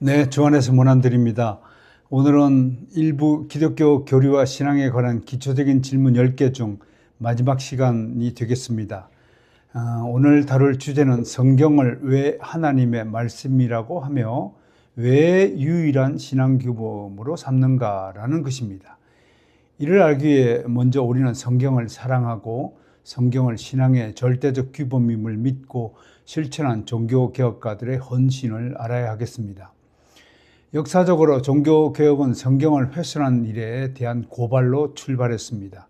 네, 주안에서 문안드립니다. 오늘은 일부 기독교 교리와 신앙에 관한 기초적인 질문 10개 중 마지막 시간이 되겠습니다. 오늘 다룰 주제는 성경을 왜 하나님의 말씀이라고 하며 왜 유일한 신앙 규범으로 삼는가라는 것입니다. 이를 알기 위해 먼저 우리는 성경을 사랑하고 성경을 신앙의 절대적 규범임을 믿고 실천한 종교개혁가들의 헌신을 알아야 하겠습니다. 역사적으로 종교개혁은 성경을 훼손한 일에 대한 고발로 출발했습니다.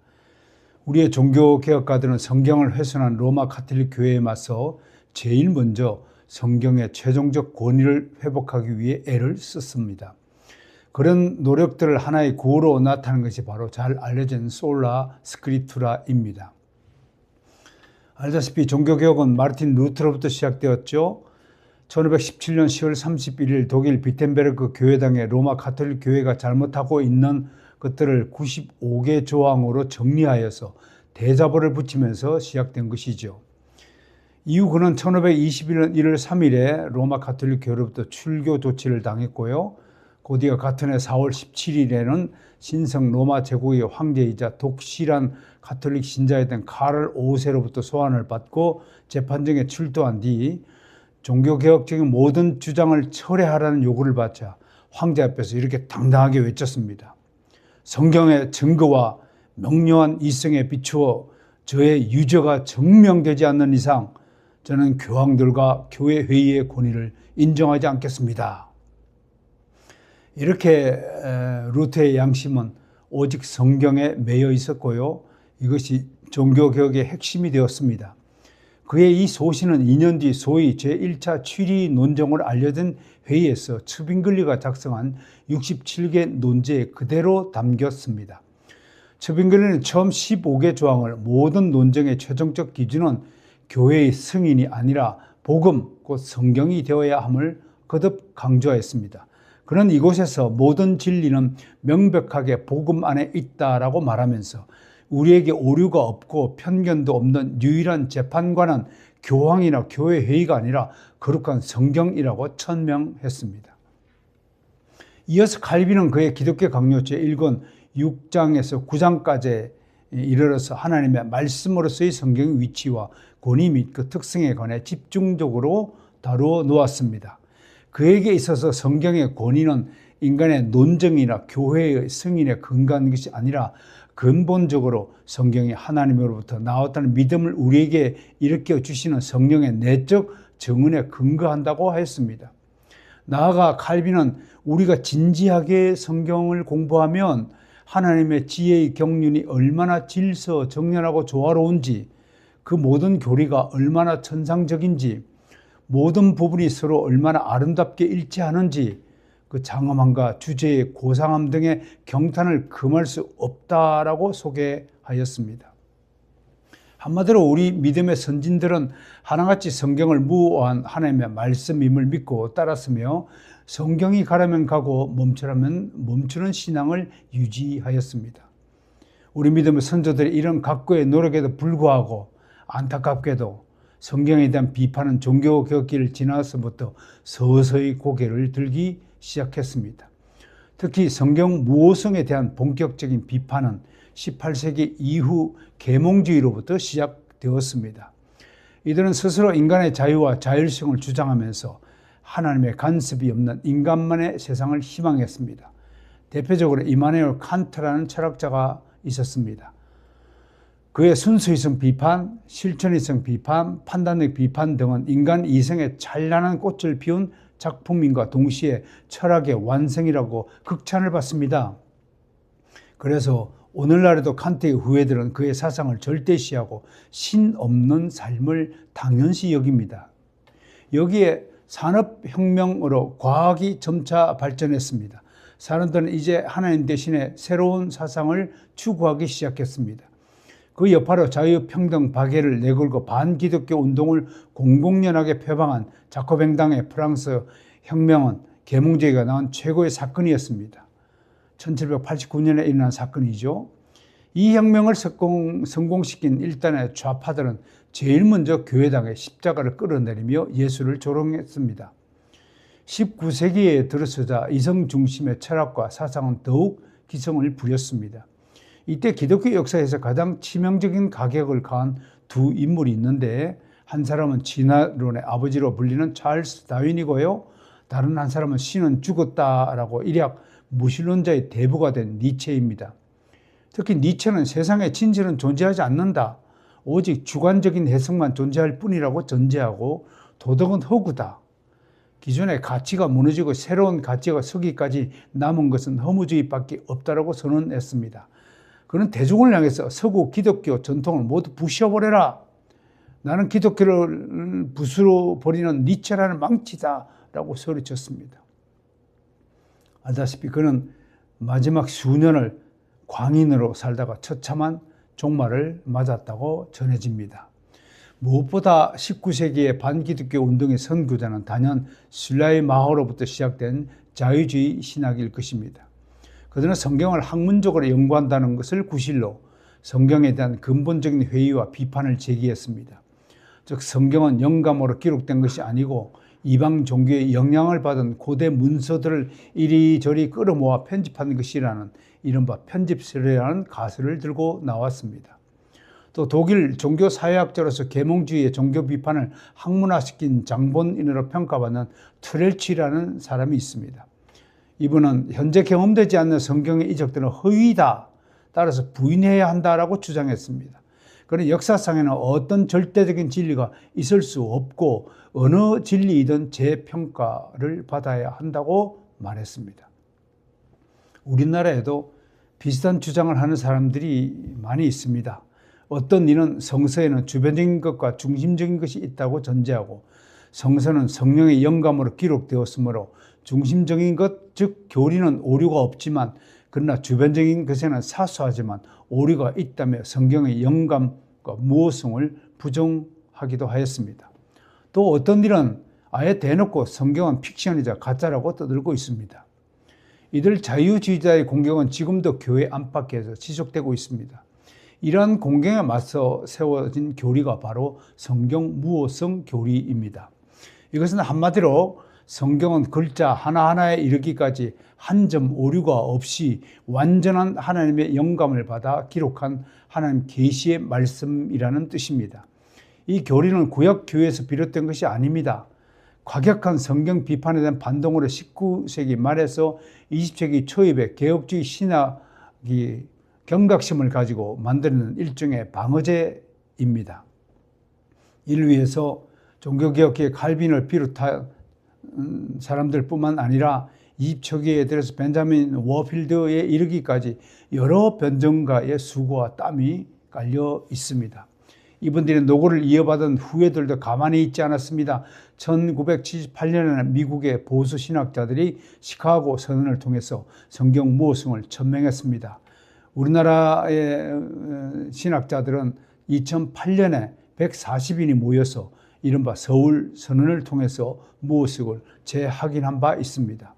우리의 종교개혁가들은 성경을 훼손한 로마 가톨릭 교회에 맞서 제일 먼저 성경의 최종적 권위를 회복하기 위해 애를 썼습니다. 그런 노력들을 하나의 구호로 나타낸 것이 바로 잘 알려진 솔라 스크립투라입니다. 알다시피 종교개혁은 마르틴 루터로부터 시작되었죠. 1517년 10월 31일 독일 비텐베르크 교회당의 로마 가톨릭 교회가 잘못하고 있는 것들을 95개 조항으로 정리하여서 대자보를 붙이면서 시작된 것이죠. 이후 그는 1521년 1월 3일에 로마 가톨릭 교회로부터 출교 조치를 당했고요. 곧이어 같은 해 4월 17일에는 신성 로마 제국의 황제이자 독실한 가톨릭 신자였던 카를 5세로부터 소환을 받고 재판정에 출두한 뒤 종교개혁적인 모든 주장을 철회하라는 요구를 받자 황제 앞에서 이렇게 당당하게 외쳤습니다. 성경의 증거와 명료한 이성에 비추어 저의 유죄가 증명되지 않는 이상 저는 교황들과 교회 회의의 권위를 인정하지 않겠습니다. 이렇게 루터의 양심은 오직 성경에 매여 있었고요. 이것이 종교개혁의 핵심이 되었습니다. 그의 이 소신은 2년 뒤 소위 제1차 취리 논정을 알려진 회의에서 츠빙글리가 작성한 67개 논제에 그대로 담겼습니다. 츠빙글리는 처음 15개 조항을 모든 논정의 최종적 기준은 교회의 승인이 아니라 복음, 곧 성경이 되어야 함을 거듭 강조했습니다. 그는 이곳에서 모든 진리는 명백하게 복음 안에 있다라고 말하면서 우리에게 오류가 없고 편견도 없는 유일한 재판관은 교황이나 교회 회의가 아니라 거룩한 성경이라고 천명했습니다. 이어서 칼빈은 그의 기독교 강요 제1권 6장에서 9장까지 이르러서 하나님의 말씀으로서의 성경의 위치와 권위 및 그 특성에 관해 집중적으로 다루어 놓았습니다. 그에게 있어서 성경의 권위는 인간의 논정이나 교회의 승인에 근거한 것이 아니라 근본적으로 성경이 하나님으로부터 나왔다는 믿음을 우리에게 일으켜 주시는 성령의 내적 정은에 근거한다고 하였습니다. 나아가 칼빈은 우리가 진지하게 성경을 공부하면 하나님의 지혜의 경륜이 얼마나 질서정연하고 조화로운지, 그 모든 교리가 얼마나 천상적인지, 모든 부분이 서로 얼마나 아름답게 일치하는지 그 장엄함과 주제의 고상함 등의 경탄을 금할 수 없다라고 소개하였습니다. 한마디로 우리 믿음의 선진들은 하나같이 성경을 무오한 하나님의 말씀임을 믿고 따랐으며 성경이 가라면 가고 멈추라면 멈추는 신앙을 유지하였습니다. 우리 믿음의 선조들의 이런 각고의 노력에도 불구하고 안타깝게도 성경에 대한 비판은 종교개혁기를 지나서부터 서서히 고개를 들기 시작했습니다. 특히 성경 무오성에 대한 본격적인 비판은 18세기 이후 계몽주의로부터 시작되었습니다. 이들은 스스로 인간의 자유와 자율성을 주장하면서 하나님의 간섭이 없는 인간만의 세상을 희망했습니다. 대표적으로 이마누엘 칸트라는 철학자가 있었습니다. 그의 순수이성 비판, 실천이성 비판, 판단력 비판 등은 인간 이성의 찬란한 꽃을 피운 작품인과 동시에 철학의 완성이라고 극찬을 받습니다. 그래서 오늘날에도 칸트의 후예들은 그의 사상을 절대시하고 신 없는 삶을 당연시 여깁니다. 여기에 산업혁명으로 과학이 점차 발전했습니다. 사람들은 이제 하나님 대신에 새로운 사상을 추구하기 시작했습니다. 그 여파로 자유평등 박애를 내걸고 반기독교 운동을 공공연하게 표방한 자코뱅당의 프랑스 혁명은 계몽주의가 낳은 최고의 사건이었습니다. 1789년에 일어난 사건이죠. 이 혁명을 성공시킨 일단의 좌파들은 제일 먼저 교회당에 십자가를 끌어내리며 예수를 조롱했습니다. 19세기에 들어서자 이성 중심의 철학과 사상은 더욱 기성을 부렸습니다. 이때 기독교 역사에서 가장 치명적인 가격을 가한 두 인물이 있는데, 한 사람은 진화론의 아버지로 불리는 찰스 다윈이고요. 다른 한 사람은 신은 죽었다라고 일약 무신론자의 대부가 된 니체입니다. 특히 니체는 세상에 진실은 존재하지 않는다, 오직 주관적인 해석만 존재할 뿐이라고 전제하고, 도덕은 허구다, 기존의 가치가 무너지고 새로운 가치가 서기까지 남은 것은 허무주의밖에 없다라고 선언했습니다. 그는 대중을 향해서 서구 기독교 전통을 모두 부셔버려라, 나는 기독교를 부수러 버리는 니체라는 망치다 라고 소리쳤습니다. 알다시피 그는 마지막 수년을 광인으로 살다가 처참한 종말을 맞았다고 전해집니다. 무엇보다 19세기의 반기독교 운동의 선구자는 단연 슬라이마허로부터 시작된 자유주의 신학일 것입니다. 그들은 성경을 학문적으로 연구한다는 것을 구실로 성경에 대한 근본적인 회의와 비판을 제기했습니다. 즉, 성경은 영감으로 기록된 것이 아니고 이방 종교의 영향을 받은 고대 문서들을 이리저리 끌어모아 편집한 것이라는 이른바 편집설이라는 가설을 들고 나왔습니다. 또 독일 종교사회학자로서 계몽주의의 종교 비판을 학문화시킨 장본인으로 평가받는 트렐치라는 사람이 있습니다. 이분은 현재 경험되지 않는 성경의 이적들은 허위다, 따라서 부인해야 한다라고 주장했습니다. 그는 역사상에는 어떤 절대적인 진리가 있을 수 없고 어느 진리이든 재평가를 받아야 한다고 말했습니다. 우리나라에도 비슷한 주장을 하는 사람들이 많이 있습니다. 어떤 이는 성서에는 주변적인 것과 중심적인 것이 있다고 전제하고, 성서는 성령의 영감으로 기록되었으므로 중심적인 것, 즉 교리는 오류가 없지만 그러나 주변적인 것에는 사소하지만 오류가 있다며 성경의 영감과 무호성을 부정하기도 하였습니다. 또 어떤 일은 아예 대놓고 성경은 픽션이자 가짜라고 떠들고 있습니다. 이들 자유주의자의 공격은 지금도 교회 안팎에서 지속되고 있습니다. 이러한 공격에 맞서 세워진 교리가 바로 성경 무호성 교리입니다. 이것은 한마디로 성경은 글자 하나하나에 이르기까지 한 점 오류가 없이 완전한 하나님의 영감을 받아 기록한 하나님 계시의 말씀이라는 뜻입니다. 이 교리는 구약 교회에서 비롯된 것이 아닙니다. 과격한 성경 비판에 대한 반동으로 19세기 말에서 20세기 초입에 개혁주의 신학이 경각심을 가지고 만드는 일종의 방어제입니다. 이를 위해서 종교개혁의 칼빈을 비롯한 사람들뿐만 아니라 20초기에 들어서 벤자민 워필드에 이르기까지 여러 변증가의 수고와 땀이 깔려 있습니다. 이분들의 노고를 이어받은 후예들도 가만히 있지 않았습니다. 1978년에는 미국의 보수 신학자들이 시카고 선언을 통해서 성경 무호성을 천명했습니다. 우리나라의 신학자들은 2008년에 140인이 모여서 이른바 서울 선언을 통해서 무호성을 재확인한 바 있습니다.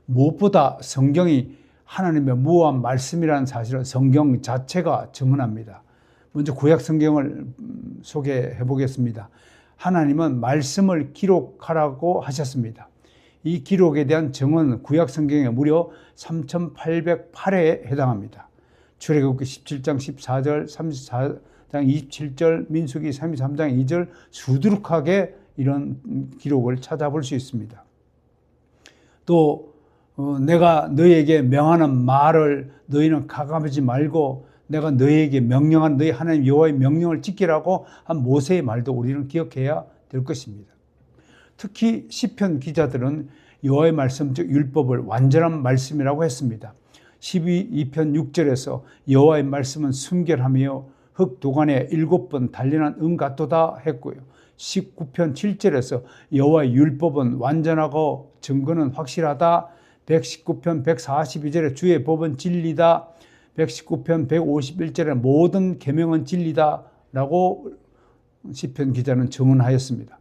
무엇보다 성경이 하나님의 무한 말씀이라는 사실은 성경 자체가 증언합니다. 먼저 구약 성경을 소개해 보겠습니다. 하나님은 말씀을 기록하라고 하셨습니다. 이 기록에 대한 증언은 구약 성경에 무려 3808회에 해당합니다. 출애굽기 17장 14절, 34장 27절, 민수기 33장 2절 수두룩하게 이런 기록을 찾아볼 수 있습니다. 또 내가 너희에게 명하는 말을 너희는 가감하지 말고 내가 너희에게 명령한 너희 하나님 여호와의 명령을 지키라고 한 모세의 말도 우리는 기억해야 될 것입니다. 특히 시편 기자들은 여호와의 말씀 즉 율법을 완전한 말씀이라고 했습니다. 12편 6절에서 여호와의 말씀은 순결하며 흙 도간에 7번 단련한 은 같도다 했고요. 19편 7절에서 여호와의 율법은 완전하고 증거는 확실하다. 119편 142절에 주의 법은 진리다. 119편 151절에 모든 계명은 진리다 라고 시편 기자는 증언하였습니다.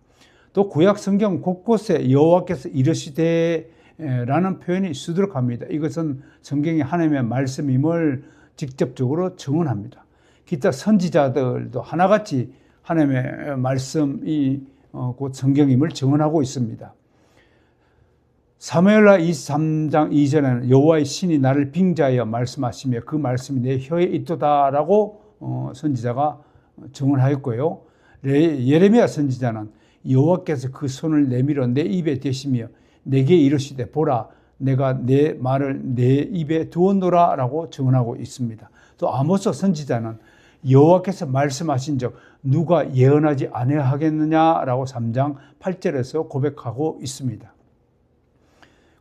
또 구약 성경 곳곳에 여호와께서 이르시되라는 표현이 수두룩합니다. 이것은 성경이 하나님의 말씀임을 직접적으로 증언합니다. 기타 선지자들도 하나같이 하나님의 말씀이 곧 성경임을 증언하고 있습니다. 사무엘하 23장 2절에는 여호와의 신이 나를 빙자하여 말씀하시며 그 말씀이 내 혀에 있도다라고 선지자가 증언하였고요. 예레미야 선지자는 여호와께서 그 손을 내밀어 내 입에 대시며 내게 이르시되 보라 내가 내 말을 내 입에 두었노라 라고 증언하고 있습니다. 또 아모스 선지자는 여호와께서 말씀하신 적 누가 예언하지 아니하겠느냐라고 3장 8절에서 고백하고 있습니다.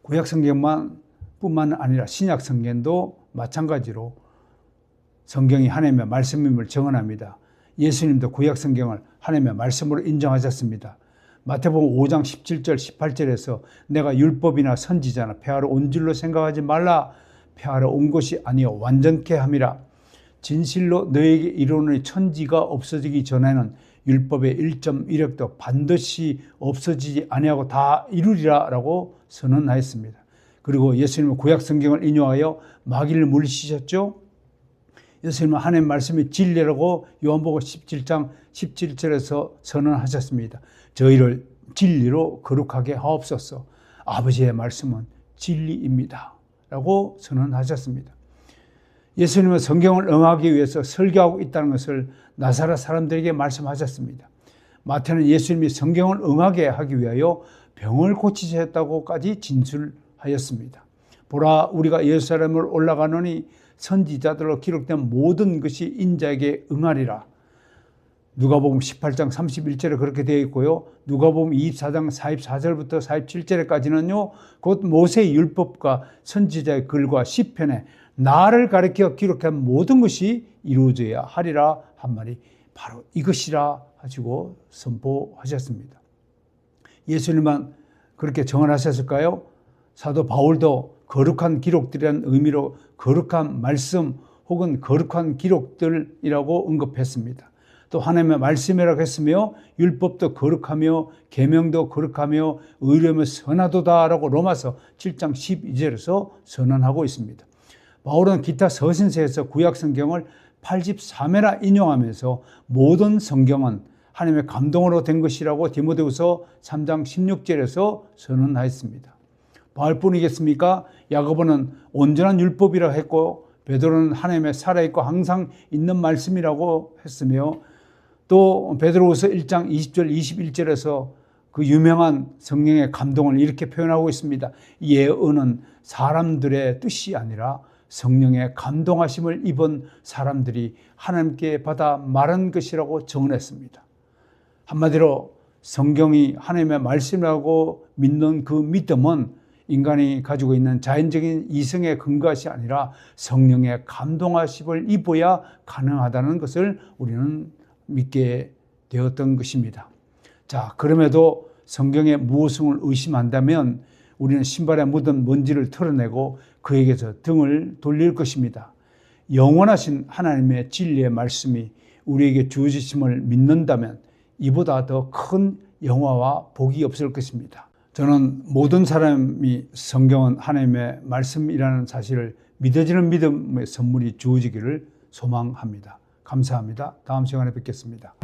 구약성경뿐만 아니라 신약성경도 마찬가지로 성경이 하나님의 말씀임을 증언합니다. 예수님도 구약성경을 하나님의 말씀으로 인정하셨습니다. 마태복음 5장 17절 18절에서 내가 율법이나 선지자나 폐하러 온 줄로 생각하지 말라. 폐하러 온 것이 아니요 완전케 함이라. 진실로 너에게 이르노니 천지가 없어지기 전에는 율법의 1.1획도 반드시 없어지지 아니하고 다 이루리라 라고 선언하였습니다. 그리고 예수님은 구약성경을 인용하여 마귀를 물리치셨죠. 예수님은 하나님의 말씀이 진리라고 요한복음 17장 17절에서 선언하셨습니다. 저희를 진리로 거룩하게 하옵소서. 아버지의 말씀은 진리입니다 라고 선언하셨습니다. 예수님은 성경을 응하기 위해서 설교하고 있다는 것을 나사렛 사람들에게 말씀하셨습니다. 마태는 예수님이 성경을 응하게 하기 위하여 병을 고치셨다고까지 진술하였습니다. 보라 우리가 예루살렘을 올라가노니 선지자들로 기록된 모든 것이 인자에게 응하리라. 누가복음 18장 31절에 그렇게 되어 있고요. 누가복음 24장 44절부터 47절까지는요. 곧 모세의 율법과 선지자의 글과 시편에 나를 가리켜 기록한 모든 것이 이루어져야 하리라 한 말이 바로 이것이라 하시고 선포하셨습니다. 예수님만 그렇게 정언하셨을까요? 사도 바울도 거룩한 기록들이라는 의미로 거룩한 말씀 혹은 거룩한 기록들이라고 언급했습니다. 또 하나님의 말씀이라고 했으며 율법도 거룩하며 계명도 거룩하며 의로우며 선하도다라고 로마서 7장 12절에서 선언하고 있습니다. 바울은 기타 서신서에서 구약성경을 83회나 인용하면서 모든 성경은 하나님의 감동으로 된 것이라고 디모데후서 3장 16절에서 선언하였습니다. 바울뿐이겠습니까? 야고보는 온전한 율법이라고 했고 베드로는 하나님의 살아있고 항상 있는 말씀이라고 했으며 또 베드로후서 1장 20절 21절에서 그 유명한 성령의 감동을 이렇게 표현하고 있습니다. 예언은 사람들의 뜻이 아니라 성령의 감동하심을 입은 사람들이 하나님께 받아 말한 것이라고 정언했습니다. 한마디로 성경이 하나님의 말씀이라고 믿는 그 믿음은 인간이 가지고 있는 자연적인 이성의 근거가 아니라 성령의 감동하심을 입어야 가능하다는 것을 우리는 믿게 되었던 것입니다. 자, 그럼에도 성경의 무엇을 의심한다면 우리는 신발에 묻은 먼지를 털어내고 그에게서 등을 돌릴 것입니다. 영원하신 하나님의 진리의 말씀이 우리에게 주어지심을 믿는다면 이보다 더 큰 영화와 복이 없을 것입니다. 저는 모든 사람이 성경은 하나님의 말씀이라는 사실을 믿어지는 믿음의 선물이 주어지기를 소망합니다. 감사합니다. 다음 시간에 뵙겠습니다.